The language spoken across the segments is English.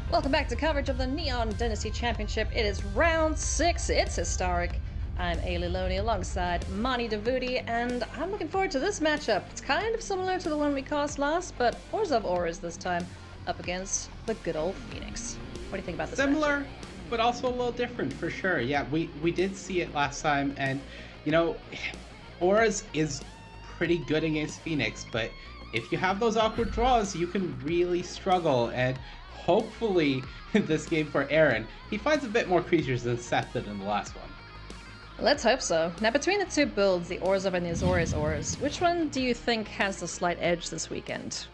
Welcome back to coverage of the Neon Dynasty Championship. It is round 6. It's historic. I'm Ailey Loney alongside Mani Davuti, and I'm looking forward to this matchup. It's kind of similar to the one we cast last, but Orzhov Auras this time up against the good old Phoenix. What do you think about this Similar, matchup? but also a little different for sure. Yeah, we did see it last time, and you know, Auras is pretty good against Phoenix, but if you have those awkward draws, you can really struggle. And hopefully, in this game for Aaron, he finds a bit more creatures than Seth did in the last one. Let's hope so. Now, between the two builds, the Orzhov and the Azorius Auras, which one do you think has the slight edge this weekend?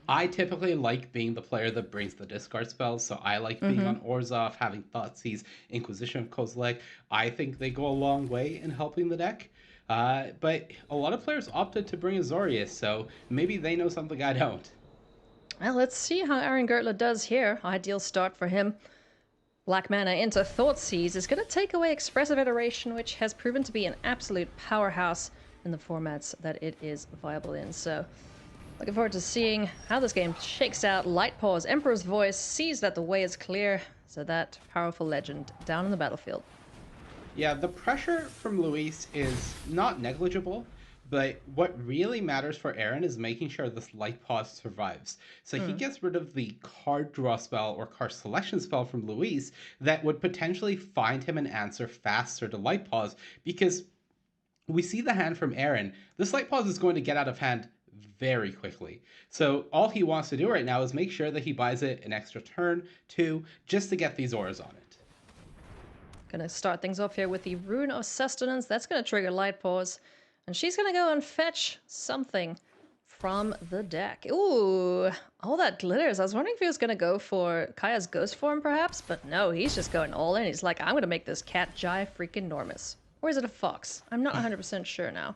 I typically like being the player that brings the discard spells, so I like being on Orzhov, having Thoughtseize, Inquisition of Kozilek. I think they go a long way in helping the deck. But a lot of players opted to bring Azorius, so maybe they know something I don't. Well, let's see how Aaron Gertler does here. Ideal start for him. Black mana into Thoughtseize is going to take away Expressive Iteration, which has proven to be an absolute powerhouse in the formats that it is viable in. So, looking forward to seeing how this game shakes out. Light Paws, Emperor's Voice, sees that the way is clear, so that powerful legend down on the battlefield. Yeah, the pressure from Luis is not negligible, but what really matters for Aaron is making sure this light pause survives. So he gets rid of the card draw spell or card selection spell from Luis that would potentially find him an answer faster to light pause, because we see the hand from Aaron. This light pause is going to get out of hand very quickly. So all he wants to do right now is make sure that he buys it an extra turn, two, just to get these auras on it. Gonna start things off here with the Rune of Sustenance. That's gonna trigger Light Paws. And she's gonna go and fetch something from the deck. Ooh, all that glitters. I was wondering if he was gonna go for Kaya's ghost form perhaps, but no, he's just going all in. He's like, I'm gonna make this cat jai freaking enormous. Or is it a fox? I'm not 100% sure now.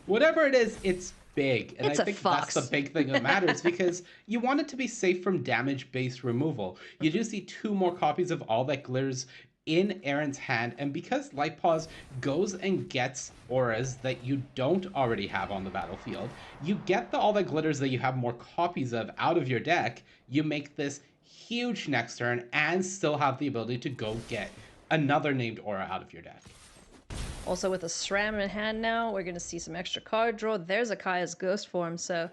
Whatever it is, it's big. And It's I a think fox. that's the big thing that matters, because you want it to be safe from damage-based removal. You do see 2 more copies of All That Glitters in Aaron's hand, and because Light Paws goes and gets auras that you don't already have on the battlefield, you get the All That Glitters that you have more copies of out of your deck. You make this huge next turn and still have the ability to go get another named aura out of your deck. Also with a SRAM in hand now, we're gonna see some extra card draw. There's a Kaya's ghost form, so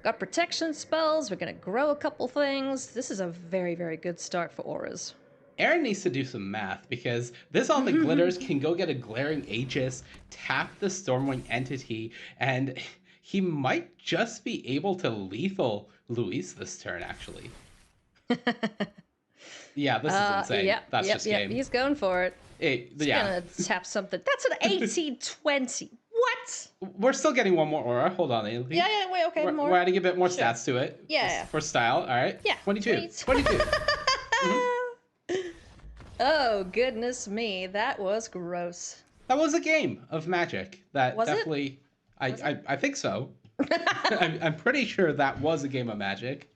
got protection spells, we're gonna grow a couple things. This is a very, very good start for auras. Aaron needs to do some math, because this All the Glitters can go get a Glaring Aegis, tap the Stormwing entity, and he might just be able to lethal Luis this turn, actually. Yeah, this is insane. That's just game. He's going for it. He's gonna tap something. That's an 1820. What? We're still getting one more aura. Hold on, Ailey. Yeah, wait, okay, more. We're adding a bit more stats to it. Yeah. For style, all right? Yeah. 22. 22. Oh, goodness me. That was gross. That was a game of Magic. That was definitely... I think so. I'm pretty sure that was a game of Magic.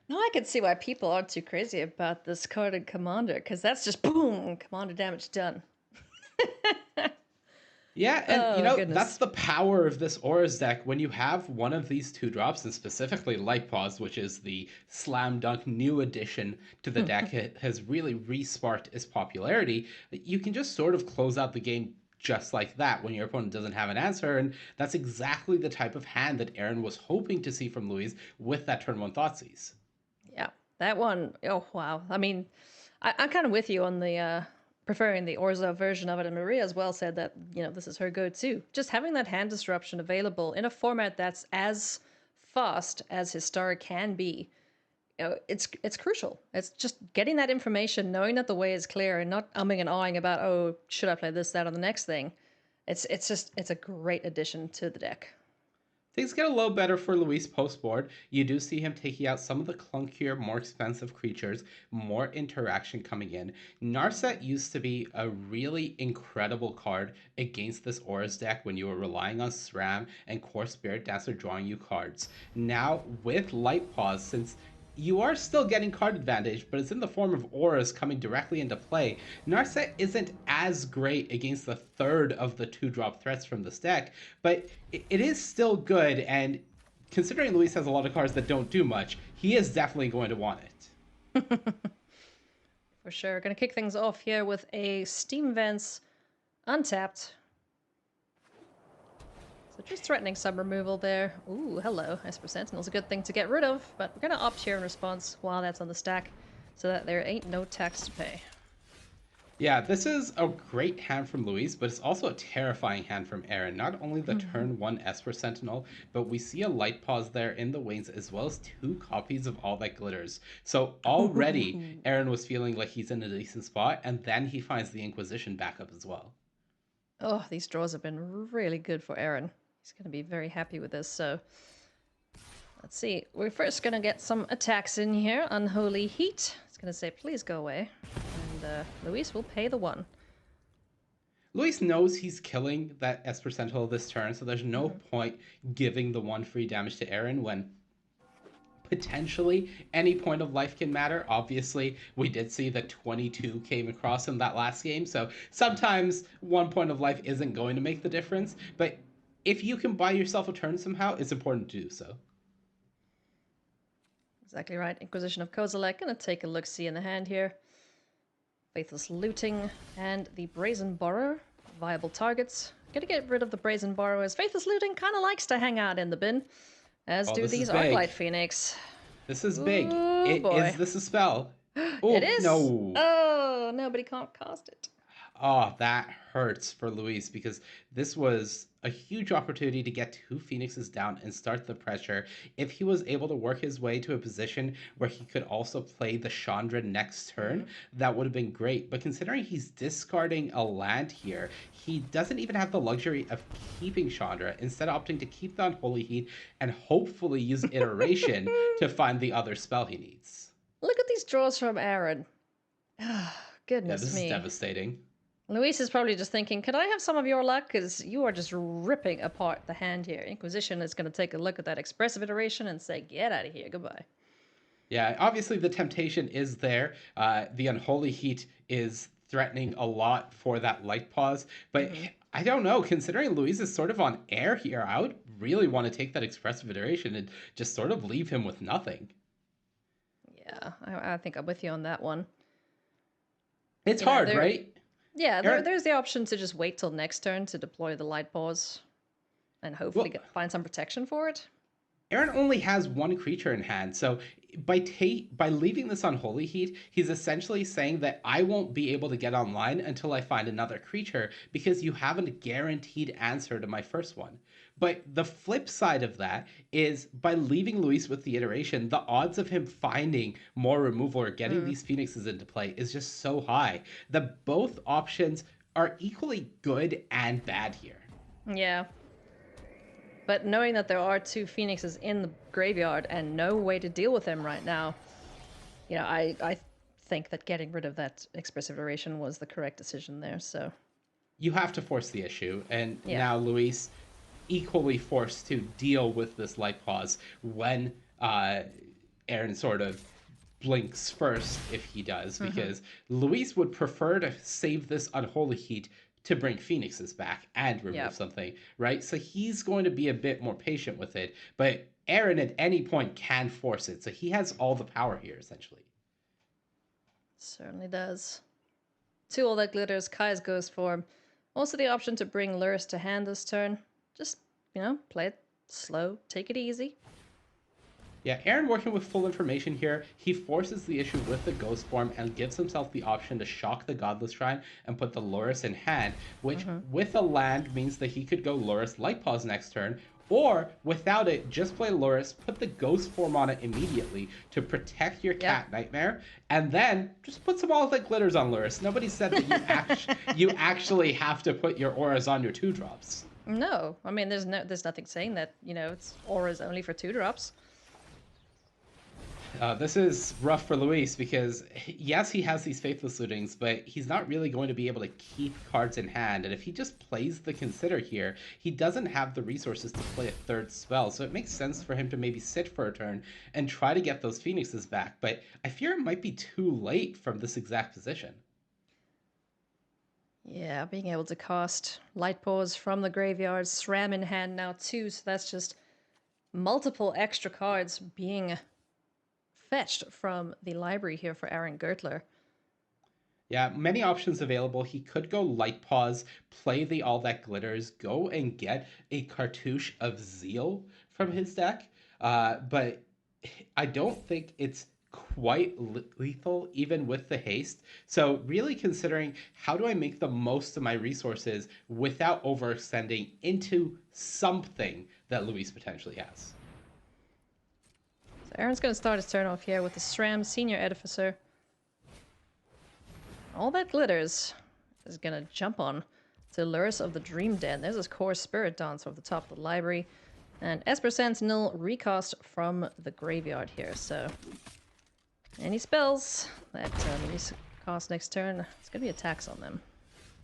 No, I can see why people aren't too crazy about this carded Commander, because that's just boom, Commander damage done. Yeah, and goodness. that's the power of this Auras deck. When you have one of these 2 drops, and specifically Light Paws, which is the slam dunk new addition to the deck, it has really re-sparked its popularity. You can just sort of close out the game just like that when your opponent doesn't have an answer, and that's exactly the type of hand that Aaron was hoping to see from Luis with that turn 1 Thoughtseize. Yeah, that one, oh, wow. I mean, I'm kind of with you on the preferring the Orzhov version of it, and Maria as well said that, this is her go-to. Just having that hand disruption available in a format that's as fast as Historic can be, it's crucial. It's just getting that information, knowing that the way is clear, and not umming and ahhing about, oh, should I play this, that, or the next thing. It's a great addition to the deck. Things get a little better for Luis post-board. You do see him taking out some of the clunkier, more expensive creatures, more interaction coming in. Narset used to be a really incredible card against this Auras deck when you were relying on SRAM and Core Spirit Dancer drawing you cards. Now, with Light Paws, since you are still getting card advantage, but it's in the form of auras coming directly into play, Narset isn't as great against the third of the 2-drop threats from this deck, but it is still good, and considering Luis has a lot of cards that don't do much, he is definitely going to want it. For sure. Gonna kick things off here with a Steam Vents untapped. So just threatening some removal there. Ooh, hello. Esper Sentinel's a good thing to get rid of, but we're gonna opt here in response while that's on the stack so that there ain't no tax to pay. Yeah, this is a great hand from Luis, but it's also a terrifying hand from Aaron. Not only the turn 1 Esper Sentinel, but we see a light pause there in the wings as well as 2 copies of All That Glitters. So already Aaron was feeling like he's in a decent spot, and then he finds the Inquisition backup as well. Oh, these draws have been really good for Aaron. He's going to be very happy with this, so... Let's see. We're first going to get some attacks in here. Unholy Heat. It's going to say, please go away. And Luis will pay the 1. Luis knows he's killing that Esper Sentinel this turn, so there's no point giving the 1 free damage to Aaron when potentially any point of life can matter. Obviously, we did see that 22 came across in that last game, so sometimes 1 point of life isn't going to make the difference, but if you can buy yourself a turn somehow, it's important to do so. Exactly right. Inquisition of Kozilek. Gonna take a look-see in the hand here. Faithless Looting and the Brazen Borrower. Viable targets. Gonna get rid of the Brazen Borrowers. Faithless Looting kind of likes to hang out in the bin, as do these Arclight Phoenix. This is big. Boy. Is this a spell? Oh, it is? No. Oh, nobody can't cast it. Oh, that hurts for Luis because this was a huge opportunity to get 2 Phoenixes down and start the pressure. If he was able to work his way to a position where he could also play the Chandra next turn, that would have been great. But considering he's discarding a land here, he doesn't even have the luxury of keeping Chandra, instead opting to keep the Unholy Heat and hopefully use Iteration to find the other spell he needs. Look at these draws from Aaron. Goodness Yeah, this me. is devastating. Luis is probably just thinking, could I have some of your luck? Because you are just ripping apart the hand here. Inquisition is going to take a look at that expressive iteration and say, get out of here, goodbye. Yeah, obviously the temptation is there. The Unholy Heat is threatening a lot for that light pause, but I don't know. Considering Luis is sort of on air here, I would really want to take that expressive iteration and just sort of leave him with nothing. Yeah, I think I'm with you on that one. It's hard, right? Yeah, there's the option to just wait till next turn to deploy the light pause and hopefully find some protection for it. Aaron only has 1 creature in hand, so by leaving this Unholy Heat, he's essentially saying that I won't be able to get online until I find another creature because you haven't a guaranteed answer to my first one. But the flip side of that is by leaving Luis with the iteration, the odds of him finding more removal or getting these Phoenixes into play is just so high that both options are equally good and bad here. Yeah. But knowing that there are 2 Phoenixes in the graveyard and no way to deal with them right now, you know, I think that getting rid of that expressive iteration was the correct decision there, so... You have to force the issue, and now Luis equally forced to deal with this light pause when Aaron sort of blinks first, if he does, because Luis would prefer to save this Unholy Heat to bring Phoenixes back and remove something, right? So he's going to be a bit more patient with it, but Aaron at any point can force it, so he has all the power here, essentially. Certainly does. 2 All That Glitters, Kai's Ghost Form. Also the option to bring Luris to hand this turn. Just, you know, play it slow, take it easy. Yeah, Aaron working with full information here. He forces the issue with the Ghost Form and gives himself the option to shock the Godless Shrine and put the Luris in hand, which with a land means that he could go Luris Light Pause next turn, or without it, just play Luris, put the Ghost Form on it immediately to protect your Cat Nightmare, and then just put some All That Glitters on Luris. Nobody said that you actually have to put your auras on your 2-drops. No, I mean there's nothing saying that, you know, it's auras only for 2-drops. This is rough for Luis because, yes, he has these Faithless Lootings, but he's not really going to be able to keep cards in hand. And if he just plays the Consider here, he doesn't have the resources to play a 3rd spell. So it makes sense for him to maybe sit for a turn and try to get those Phoenixes back. But I fear it might be too late from this exact position. Yeah, being able to cast Light Pause from the graveyard, SRAM in hand now too, so that's just multiple extra cards being fetched from the library here for Aaron Gertler. Yeah, many options available. He could go Light Paws, play the All That Glitters, go and get a cartouche of Zeal from his deck. But I don't think it's quite lethal, even with the haste. So, really considering how do I make the most of my resources without overextending into something that Luis potentially has. So Aaron's going to start his turn off here with the SRAM Senior Edificer. All That Glitters is going to jump on to Lurus of the Dream Den. There's his core Spirit Dance off the top of the library. And Esper Sentinel recast from the graveyard here. So any spells that Luis cast next turn, it's going to be attacks on them.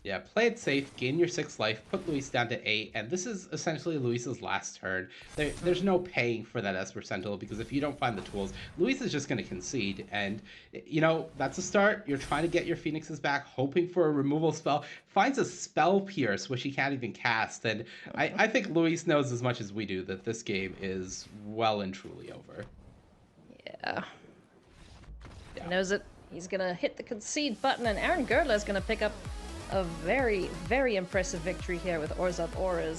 Yeah, play it safe, gain your 6 life, put Luis down to 8, and this is essentially Luis's last turn. There's no paying for that Esper Sentinel, because if you don't find the tools, Luis is just going to concede, and, you know, that's a start. You're trying to get your Phoenixes back, hoping for a removal spell, finds a Spell Pierce, which he can't even cast, and I think Luis knows as much as we do that this game is well and truly over. Yeah. He knows it. He's going to hit the concede button, and Aaron Gertler is going to pick up a very, very impressive victory here with Orzhov Auras.